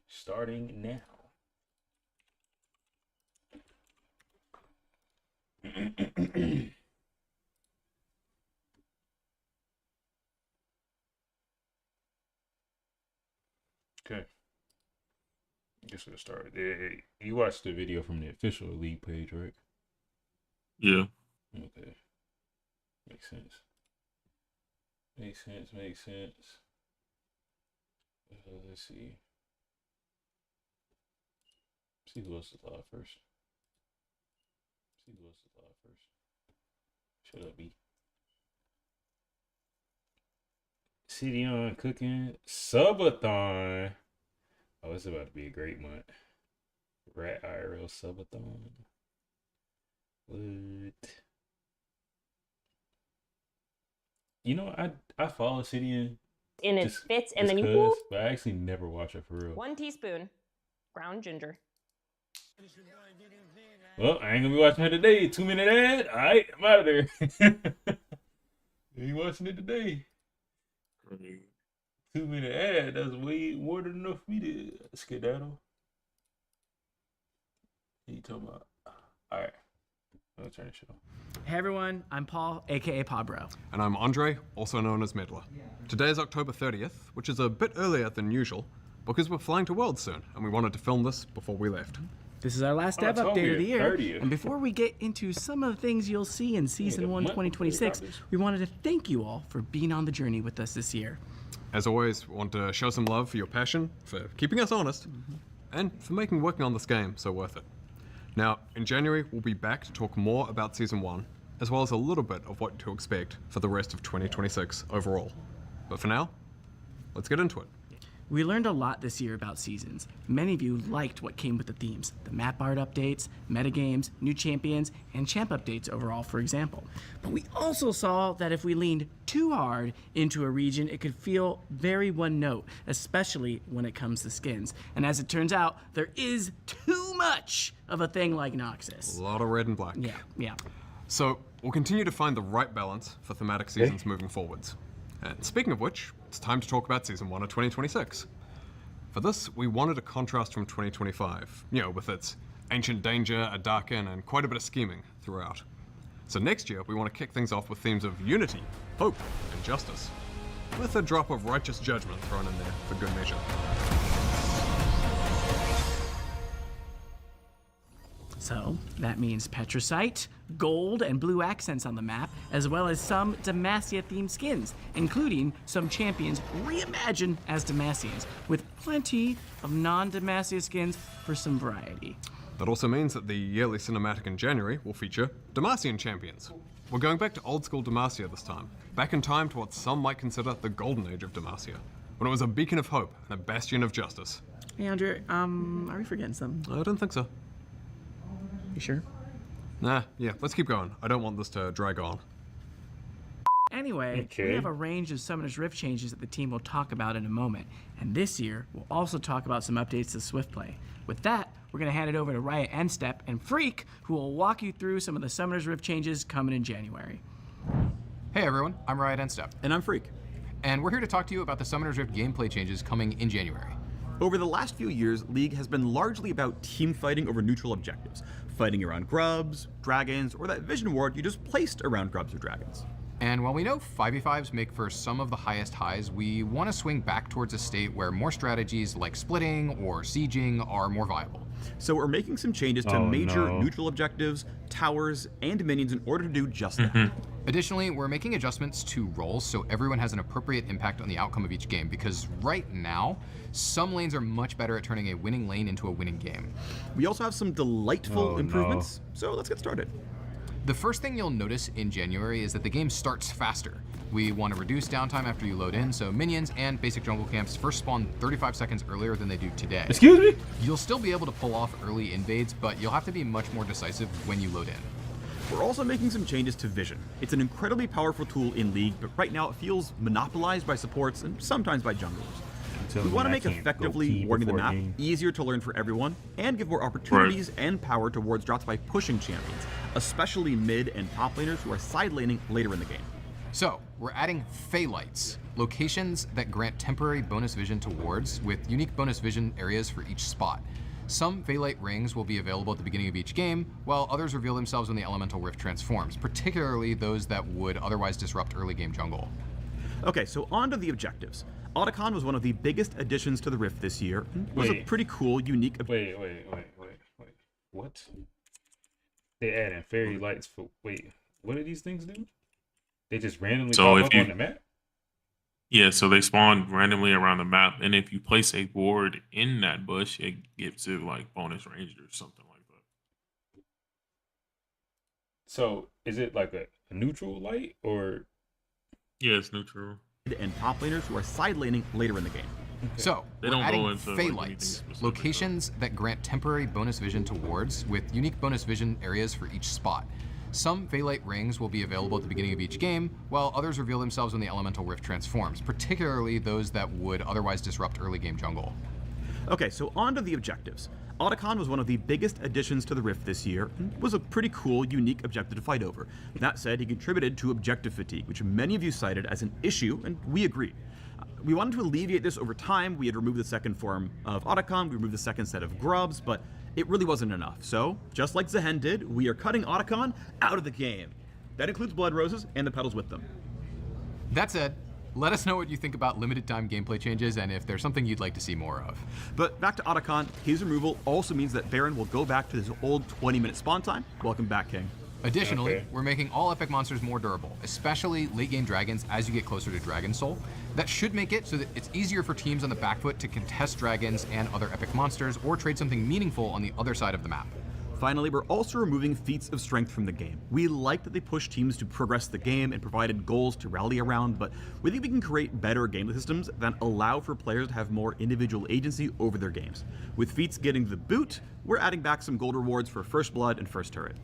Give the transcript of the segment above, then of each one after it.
Starting now. Okay. Guess we'll start. You watched the video from the official league page, right? Yeah. Okay. Makes sense. Makes sense. Let's see. See who else is live first. Shut up, B. City on cooking. Subathon. Oh, it's about to be a great month. Rat IRL Subathon. What? You know, I follow City in its bits, and then you but I actually never watch it for real. 1 teaspoon ground ginger. Well, I ain't gonna be watching it today. 2-minute ad. All right, I'm out of there. Ain't watching it today. 2-minute ad. That's way more than enough for me to skedaddle. What are you talking about? All right. I'll turn the show. Hey everyone, I'm Paul, aka Pabro. And I'm Andre, also known as Meddler. Today is October 30th, which is a bit earlier than usual, because we're flying to Worlds soon, and we wanted to film this before we left. This is our last dev update of the year, and before we get into some of the things you'll see in Season 1 2026, we wanted to thank you all for being on the journey with us this year. As always, we want to show some love for your passion, for keeping us honest, and for making working on this game so worth it. Now, in January, we'll be back to talk more about Season 1, as well as a little bit of what to expect for the rest of 2026 overall. But for now, let's get into it. We learned a lot this year about seasons. Many of you liked what came with the themes, the map art updates, metagames, new champions, and champ updates overall, for example. But we also saw that if we leaned too hard into a region, it could feel very one note, especially when it comes to skins. And as it turns out, there is too much of a thing like Noxus. A lot of red and black. Yeah. So, we'll continue to find the right balance for thematic seasons moving forwards. And speaking of which, it's time to talk about Season 1 of 2026. For this, we wanted a contrast from 2025, with its ancient danger, a darken, and quite a bit of scheming throughout. So next year, we want to kick things off with themes of unity, hope, and justice, with a drop of righteous judgment thrown in there for good measure. So that means Petricite, gold, and blue accents on the map, as well as some Demacia-themed skins, including some champions reimagined as Demacians, with plenty of non-Demacia skins for some variety. That also means that the yearly cinematic in January will feature Demacian champions. We're going back to old-school Demacia this time, back in time to what some might consider the golden age of Demacia, when it was a beacon of hope and a bastion of justice. Hey, Andre, are we forgetting something? I don't think so. You sure? Nah, yeah, let's keep going. I don't want this to drag on. Anyway, we have a range of Summoner's Rift changes that the team will talk about in a moment. And this year, we'll also talk about some updates to Swift Play. With that, we're going to hand it over to Riot Endstep and Freak, who will walk you through some of the Summoner's Rift changes coming in January. Hey everyone, I'm Riot Endstep. And I'm Freak. And we're here to talk to you about the Summoner's Rift gameplay changes coming in January. Over the last few years, League has been largely about team fighting over neutral objectives, fighting around grubs, dragons, or that vision ward you just placed around grubs or dragons. And while we know 5v5s make for some of the highest highs, we want to swing back towards a state where more strategies like splitting or sieging are more viable. So we're making some changes to major neutral objectives, towers, and minions in order to do just that. Additionally, we're making adjustments to roles so everyone has an appropriate impact on the outcome of each game, because right now, some lanes are much better at turning a winning lane into a winning game. We also have some delightful improvements, so let's get started. The first thing you'll notice in January is that the game starts faster. We want to reduce downtime after you load in, so minions and basic jungle camps first spawn 35 seconds earlier than they do today. Excuse me? You'll still be able to pull off early invades, but you'll have to be much more decisive when you load in. We're also making some changes to Vision. It's an incredibly powerful tool in League, but right now it feels monopolized by supports and sometimes by junglers. We want to make effectively warding the map easier to learn for everyone, and give more opportunities and power towards drops by pushing champions, especially mid and top laners who are side laning later in the game. So, we're adding Phalites, locations that grant temporary bonus vision to wards with unique bonus vision areas for each spot. Some Phalite rings will be available at the beginning of each game, while others reveal themselves when the Elemental Rift transforms, particularly those that would otherwise disrupt early game jungle. Okay, so on to the objectives. Otacon was one of the biggest additions to the Rift this year. It was a pretty cool, unique... Wait. What? They adding fairy lights for... Wait, what do these things do? They just randomly pop up on the map? Yeah, so they spawn randomly around the map, and if you place a ward in that bush, it gives it like bonus range or something like that. So is it like a neutral light or? Yeah, it's neutral. And top laners who are side laning later in the game. So, They we're don't adding go into, like, Phalites, anything specific, locations that grant temporary bonus vision to wards with unique bonus vision areas for each spot. Some Phalite rings will be available at the beginning of each game, while others reveal themselves when the Elemental Rift transforms, particularly those that would otherwise disrupt early game jungle. Okay, so on to the objectives. Otacon was one of the biggest additions to the Rift this year, and was a pretty cool, unique objective to fight over. That said, he contributed to objective fatigue, which many of you cited as an issue, and we agree. We wanted to alleviate this over time. We had removed the second form of Otacon, we removed the second set of grubs, but it really wasn't enough. So, just like Zehen did, we are cutting Otacon out of the game. That includes Blood Roses and the petals with them. That said, let us know what you think about limited time gameplay changes and if there's something you'd like to see more of. But back to Otacon, his removal also means that Baron will go back to his old 20-minute spawn time. Welcome back, King. Additionally, we're making all epic monsters more durable, especially late game dragons as you get closer to Dragon Soul. That should make it so that it's easier for teams on the back foot to contest dragons and other epic monsters or trade something meaningful on the other side of the map. Finally, we're also removing feats of strength from the game. We like that they push teams to progress the game and provided goals to rally around, but we think we can create better gameplay systems that allow for players to have more individual agency over their games. With feats getting the boot, we're adding back some gold rewards for First Blood and First Turret.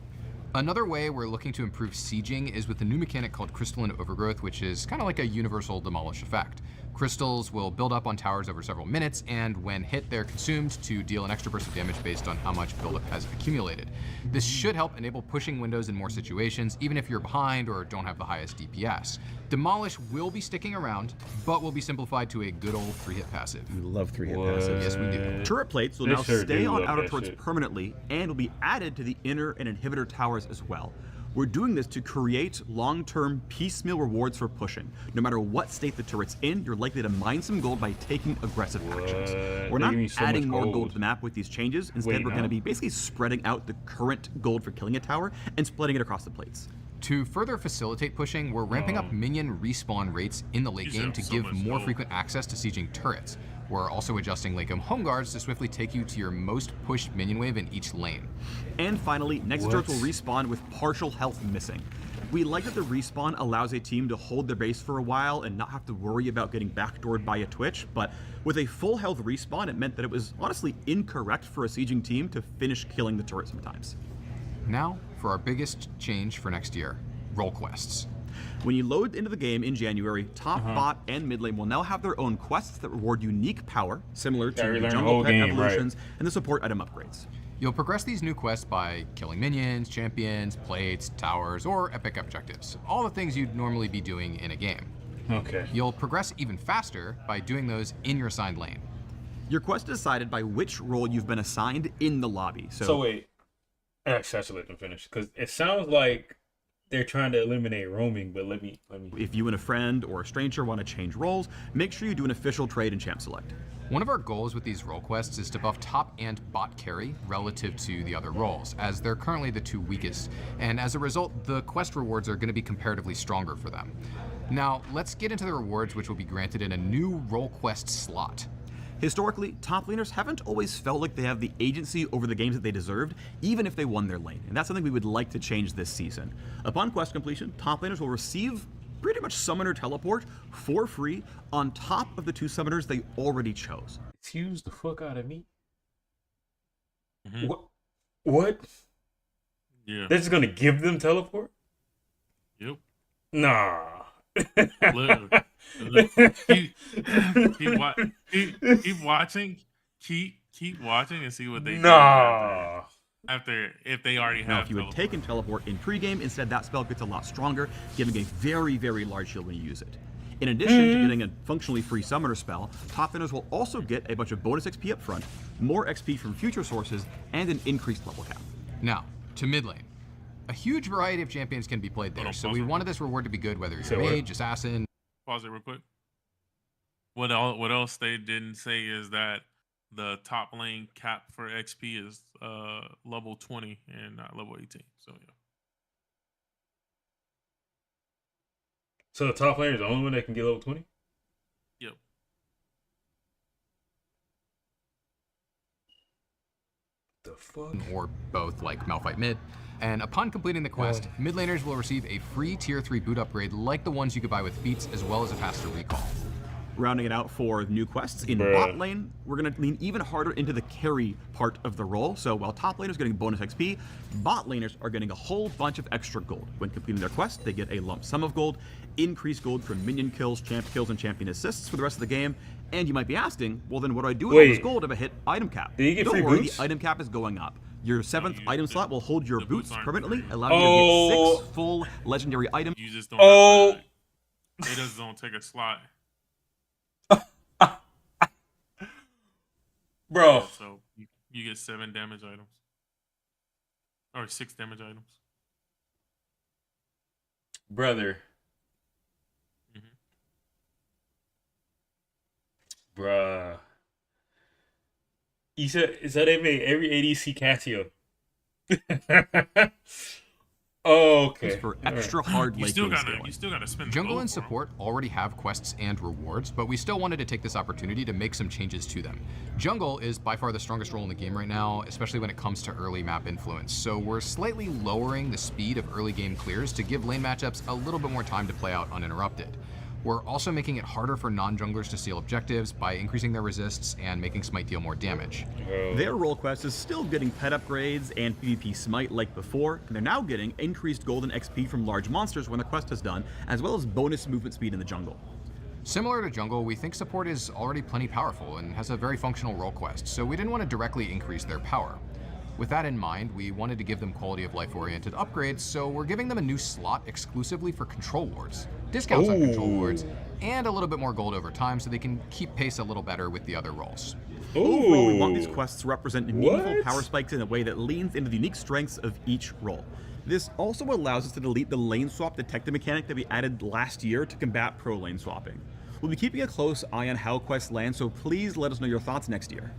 Another way we're looking to improve sieging is with a new mechanic called Crystalline Overgrowth, which is kind of like a universal demolish effect. Crystals will build up on towers over several minutes, and when hit, they're consumed to deal an extra burst of damage based on how much buildup has accumulated. This should help enable pushing windows in more situations, even if you're behind or don't have the highest DPS. Demolish will be sticking around, but will be simplified to a good old 3-hit passive. We love 3-hit passives. Yes, we do. Turret plates will They now sure stay do on love outer that turrets shit. permanently and will be added to the inner and inhibitor towers as well. We're doing this to create long-term piecemeal rewards for pushing. No matter what state the turret's in, you're likely to mine some gold by taking aggressive actions. We're They not give me so adding much more gold. gold to the map with these changes. Instead, Wait, we're going no? to be basically spreading out the current gold for killing a tower and splitting it across the plates. To further facilitate pushing, we're ramping up minion respawn rates in the late You game have to so give much more gold. frequent access to sieging turrets. We're also adjusting late game home guards to swiftly take you to your most pushed minion wave in each lane. And finally, next What? turrets will respawn with partial health missing. We like that the respawn allows a team to hold their base for a while and not have to worry about getting backdoored by a Twitch, but with a full health respawn, it meant that it was honestly incorrect for a sieging team to finish killing the turret sometimes. Now, for our biggest change for next year, role quests. When you load into the game in January, top, bot, and mid lane will now have their own quests that reward unique power, similar to Yeah, we the learned the jungle whole pet game, right. evolutions and the support item upgrades. You'll progress these new quests by killing minions, champions, plates, towers, or epic objectives. All the things you'd normally be doing in a game. Okay. You'll progress even faster by doing those in your assigned lane. Your quest is decided by which role you've been assigned in the lobby. So wait, actually, I should let them finish because it sounds like they're trying to eliminate roaming. But let me. if you and a friend or a stranger want to change roles, make sure you do an official trade in Champ Select. One of our goals with these role quests is to buff top and bot carry relative to the other roles, as they're currently the two weakest, and as a result, the quest rewards are going to be comparatively stronger for them. Now, let's get into the rewards which will be granted in a new role quest slot. Historically, top laners haven't always felt like they have the agency over the games that they deserved, even if they won their lane, and that's something we would like to change this season. Upon quest completion, top laners will receive pretty much Summoner Teleport for free on top of the 2 summoners they already chose. Excuse the fuck out of me. Mhm. What? Yeah. They're just gonna give them teleport? Yep. Nah. Look, keep watching. Keep watching and see what they do. Nah. if they already have. Now, if you had teleport. taken teleport in pregame, instead that spell gets a lot stronger, giving a very, very large shield when you use it. In addition to getting a functionally free summoner spell, top laners will also get a bunch of bonus XP up front, more XP from future sources, and an increased level cap. Now, to mid lane. A huge variety of champions can be played there, so we wanted this reward to be good whether you're mage, assassin. Pause it real quick. What else they didn't say is that the top lane cap for XP is level 20 and not level 18. So yeah. So the top laner is the only one that can get level 20? Yep. The fuck? Or both, like Malphite mid. And upon completing the quest, mid laners will receive a free tier 3 boot upgrade like the ones you could buy with feats, as well as a faster recall. Rounding it out for new quests, in bot lane, we're going to lean even harder into the carry part of the role. So while top laners are getting bonus XP, bot laners are getting a whole bunch of extra gold. When completing their quest, they get a lump sum of gold, increased gold from minion kills, champ kills, and champion assists for the rest of the game. And you might be asking, well then what do I do with all this gold if I hit item cap? Do you get Don't free worry, boots? the item cap is going up. Your 7th item slot will hold your boots aren't permanently, free. allowing you to get 6 full legendary items. You just don't have to, they just don't take a slot. Bro. So you get 7 damage items. Or 6 damage items. Brother. Mm-hmm. Bruh. You said, so they made every ADC Cassio. Oh, okay. For extra hard late game scaling. You still gotta spend Jungle gold and for 'em. support already have quests and rewards, but we still wanted to take this opportunity to make some changes to them. Jungle is by far the strongest role in the game right now, especially when it comes to early map influence, so we're slightly lowering the speed of early game clears to give lane matchups a little bit more time to play out uninterrupted. We're also making it harder for non-junglers to steal objectives by increasing their resists and making Smite deal more damage. Their role quest is still getting pet upgrades and PvP Smite like before, and they're now getting increased golden XP from large monsters when the quest is done, as well as bonus movement speed in the jungle. Similar to Jungle, we think support is already plenty powerful and has a very functional role quest, so we didn't want to directly increase their power. With that in mind, we wanted to give them quality of life oriented upgrades, so we're giving them a new slot exclusively for control wards, discounts on control wards, and a little bit more gold over time so they can keep pace a little better with the other roles. Overall, we want these quests to represent meaningful What? power spikes in a way that leans into the unique strengths of each role. This also allows us to delete the lane swap detective mechanic that we added last year to combat pro lane swapping. We'll be keeping a close eye on how quests land, so please let us know your thoughts next year.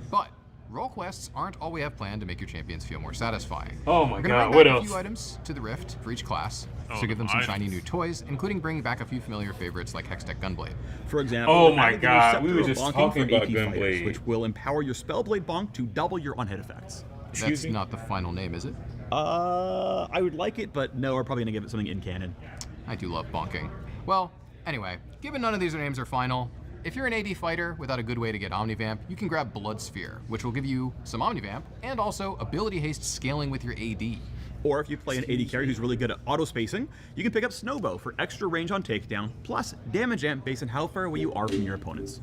But role quests aren't all we have planned to make your champions feel more satisfying. Oh my We're gonna god, bring what back else? a few items to the Rift for each class, Oh, so give them some items. shiny new toys, including bringing back a few familiar favorites like Hextech Gunblade. For example, Oh we my added the new god, Scepter we were of just Bonking talking for about AP fighters, Gunblade. which will empower your Spellblade Bonk to double your on-hit effects. Excuse That's me? not the final name, is it? I would like it, but no, we're probably gonna give it something in canon. I do love bonking. Well, anyway, given none of these names are final, if you're an AD fighter without a good way to get Omnivamp, you can grab Blood Sphere, which will give you some Omnivamp and also ability haste scaling with your AD. Or if you play an AD carry who's really good at auto-spacing, you can pick up Snowbow for extra range on takedown, plus damage amp based on how far away you are from your opponents.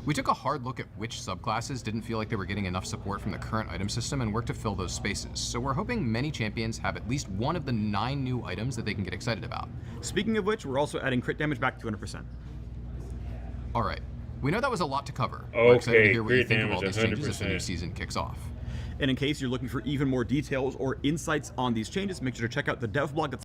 We took a hard look at which subclasses didn't feel like they were getting enough support from the current item system and worked to fill those spaces, so we're hoping many champions have at least one of the 9 new items that they can get excited about. Speaking of which, we're also adding crit damage back to 200%. Alright, we know that was a lot to cover. We're excited to Okay, hear what you crit think of all damage, these changes as the new 100%. season kicks off. And in case you're looking for even more details or insights on these changes, make sure to check out the dev blog that's